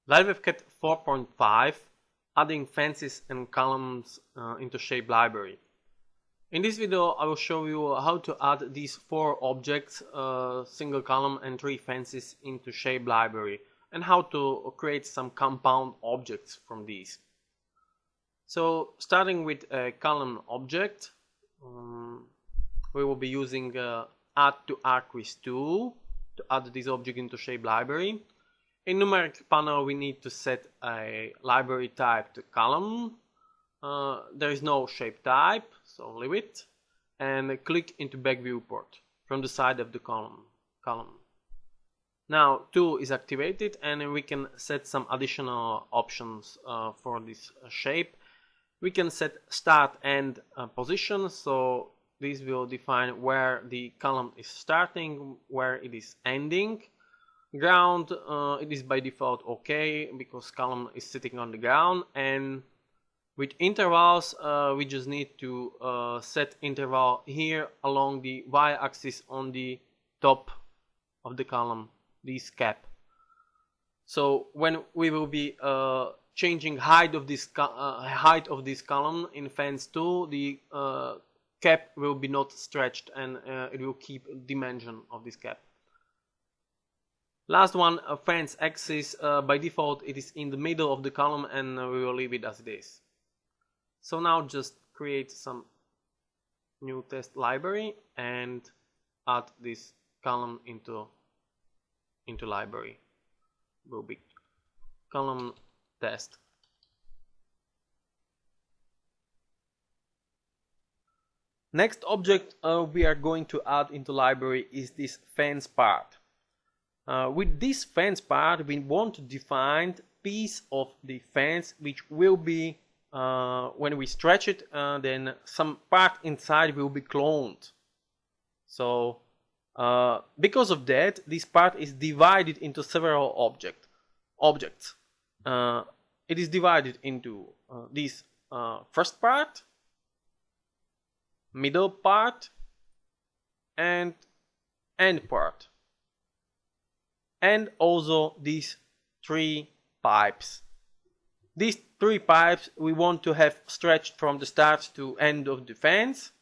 LwCad 4.5 Adding fences and columns into shape library. In this video I will show you how to add these 4 objects, single column and 3 fences into shape library, and how to create some compound objects from these. So starting with a column object, we will be using add to arc-with tool to add this object into shape library. In numeric panel we need to set a library type to column. There is no shape type, so leave it, and click into back viewport from the side of the column. Now tool is activated and we can set some additional options for this shape. We can set start and position, so this will define where the column is starting, where it is ending. Ground, it is by default okay because column is sitting on the ground, and with intervals we just need to set interval here along the y-axis on the top of the column, this cap. So when we will be changing height of this column in fence 2, the cap will be not stretched and it will keep dimension of this cap. Last one, fence axis, by default it is in the middle of the column and we will leave it as it is. So now just create some new test library and add this column into library. Will be column test. Next object we are going to add into library is this fence part. With this fence part we want to define piece of the fence which will be, when we stretch it, then some part inside will be cloned. So because of that, this part is divided into several objects. It is divided into this first part, middle part, and end part, and also these 3 pipes. These 3 pipes we want to have stretched from the start to end of the fence.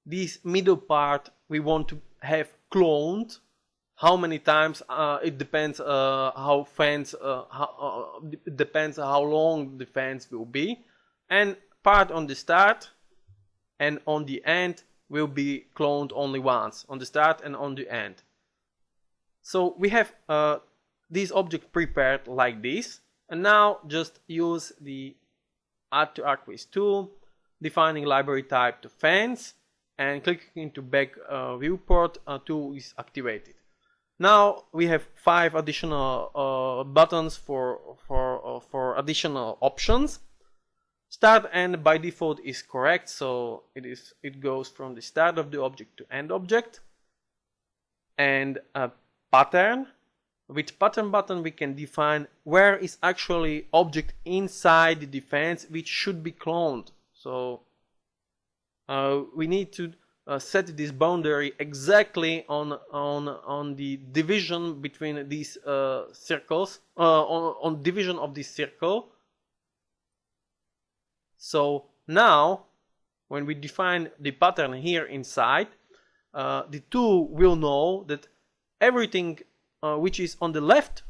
This middle part we want to have cloned. How many times? It depends how long the fence will be. And part on the start and on the end will be cloned only once, on the start and on the end. So we have this object prepared like this, and now just use the add to arc-with tool, defining library type to fence, and clicking into back viewport. Tool is activated. Now we have 5 additional buttons for additional options. Start and by default is correct, so it goes from the start of the object to end object. And pattern. With pattern button we can define where is actually object inside the defense which should be cloned. So we need to set this boundary exactly on the division between these circles, on division of this circle. So now when we define the pattern here inside, the tool will know that everything which is on the left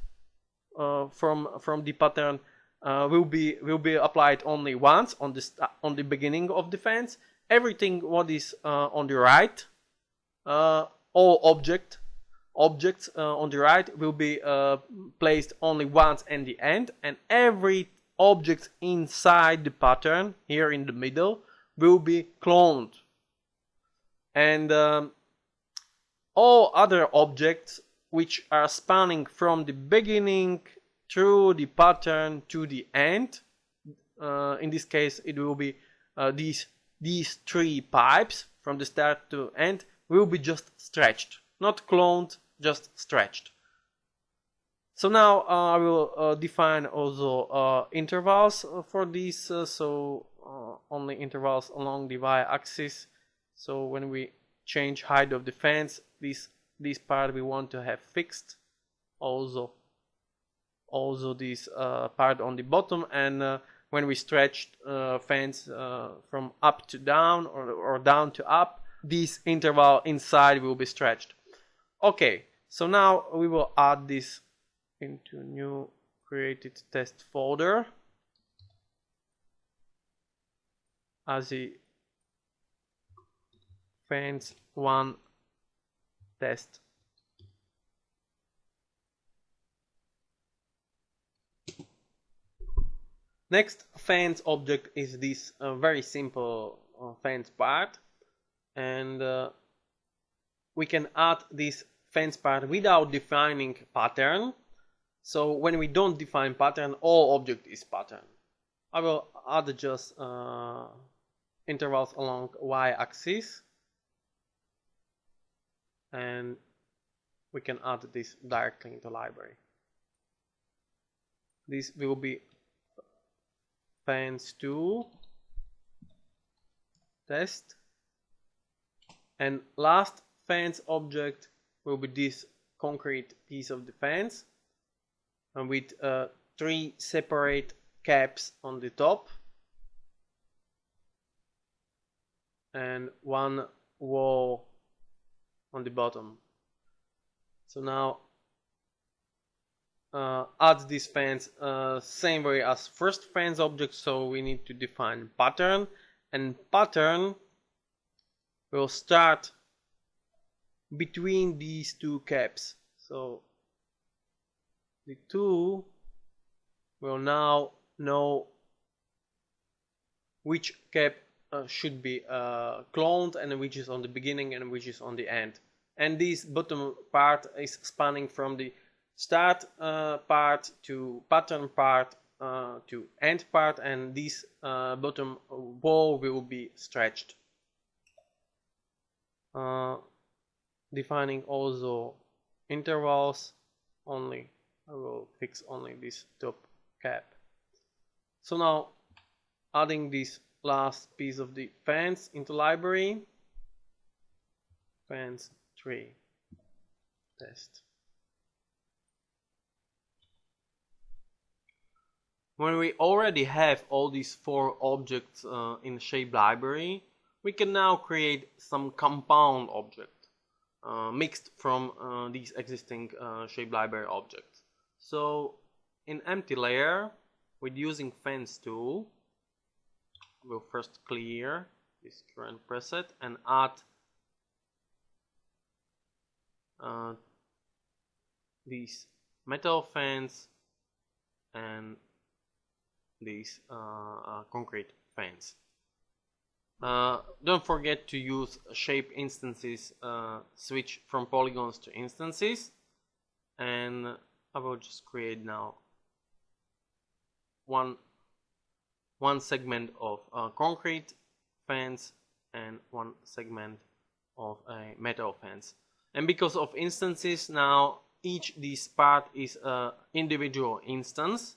from the pattern will be applied only once on the beginning of the fence. Everything what is on the right, all objects on the right will be placed only once at the end, and every object inside the pattern here in the middle will be cloned. And all other objects which are spanning from the beginning through the pattern to the end, in this case it will be these 3 pipes from the start to end, will be just stretched, not cloned, just stretched. So now I will define also intervals for these, so only intervals along the y-axis. So when we change height of the fence, this part we want to have fixed. Also also this part on the bottom, and when we stretch fans from up to down or down to up, this interval inside will be stretched. Okay, so now we will add this into new created test folder as a fans 1 test. Next fans object is this very simple fans part, and we can add this fans part without defining pattern. So when we don't define pattern, all object is pattern. I will add just intervals along y-axis, and we can add this directly into library. This will be fans 2 test, and last fans object will be this concrete piece of the fence, and with 3 separate caps on the top and 1 wall on the bottom. So now add this fence same way as first fence object, so we need to define pattern, and pattern will start between these 2 caps. So the 2 will now know which cap should be cloned and which is on the beginning and which is on the end. And this bottom part is spanning from the start part to pattern part to end part, and this bottom wall will be stretched. Defining also intervals only. I will fix only this top cap. So now adding this last piece of the fence into library, fence 3 test. When we already have all these 4 objects in shape library, we can now create some compound object mixed from these existing shape library objects. So in empty layer, with using fence tool, we'll first clear this current preset and add these metal fence and these concrete fence. Don't forget to use shape instances, switch from polygons to instances, and I will just create now one segment of concrete fence and one segment of a metal fence. And because of instances, now each this part is an individual instance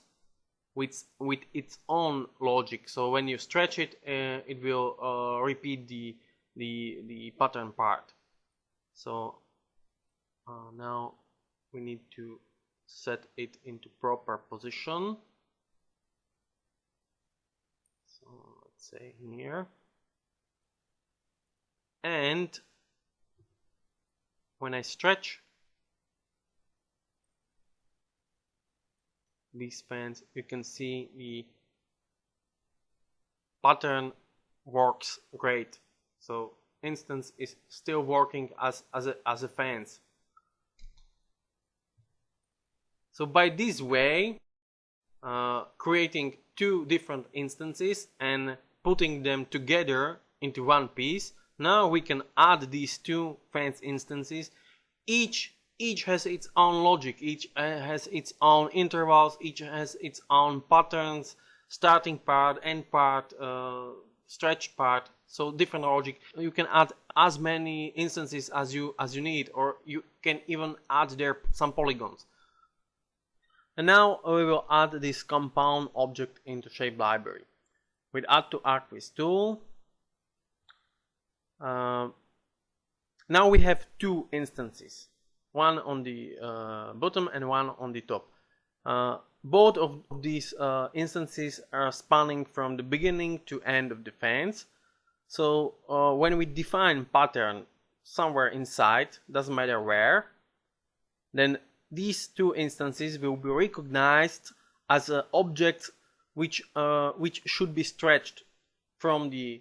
with its own logic. So when you stretch it, it will repeat the pattern part. So now we need to set it into proper position. So let's say here, and when I stretch these fans, you can see the pattern works great. So instance is still working as a fence. So by this way, creating 2 different instances and putting them together into one piece, now we can add these 2 fence instances. Each has its own logic, each has its own intervals, each has its own patterns, starting part, end part, stretch part. So different logic. You can add as many instances as you need, or you can even add there some polygons. And now we will add this compound object into shape library. With add to arc-with tool, now we have 2 instances, one on the bottom and one on the top. Both of these instances are spanning from the beginning to end of the fence. So when we define pattern somewhere inside, doesn't matter where, then these two instances will be recognized as objects which should be stretched from the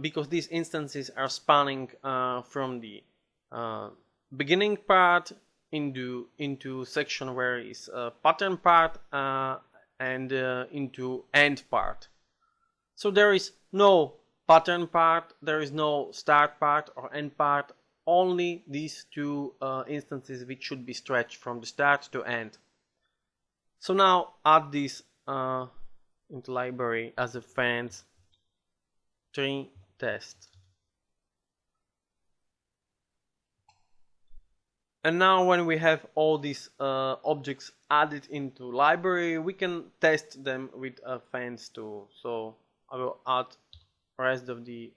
because these instances are spanning from the beginning part into section where is pattern part and into end part. So there is no pattern part, there is no start part or end part, only these two instances which should be stretched from the start to end. So now add this into library as a fence tree test. And now when we have all these objects added into library, we can test them with a fence tool. So I will add rest of the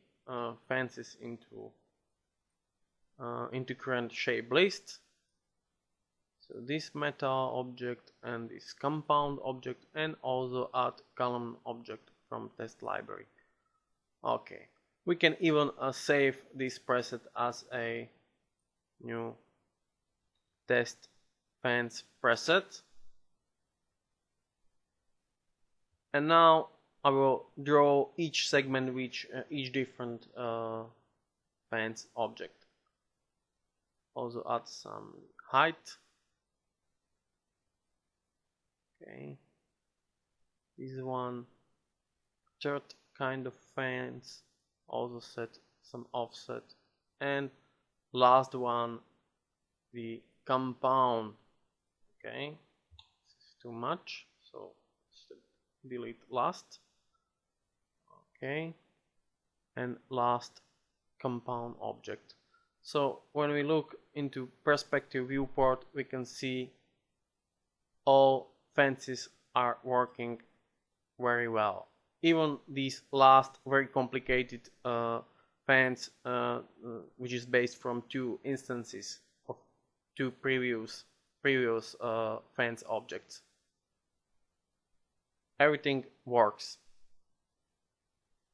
fences into current shape list. So this meta object and this compound object, and also add column object from test library. Okay, we can even save this preset as a new test fence preset. And now I will draw each segment with each different fence object. Also add some height. Okay, this one third kind of fence, also set some offset, and last one the compound. Okay, this is too much, so delete last. Okay, and last compound object. So when we look into perspective viewport, we can see all fences are working very well. Even this last very complicated fence, which is based from two instances of two previous fence objects. Everything works.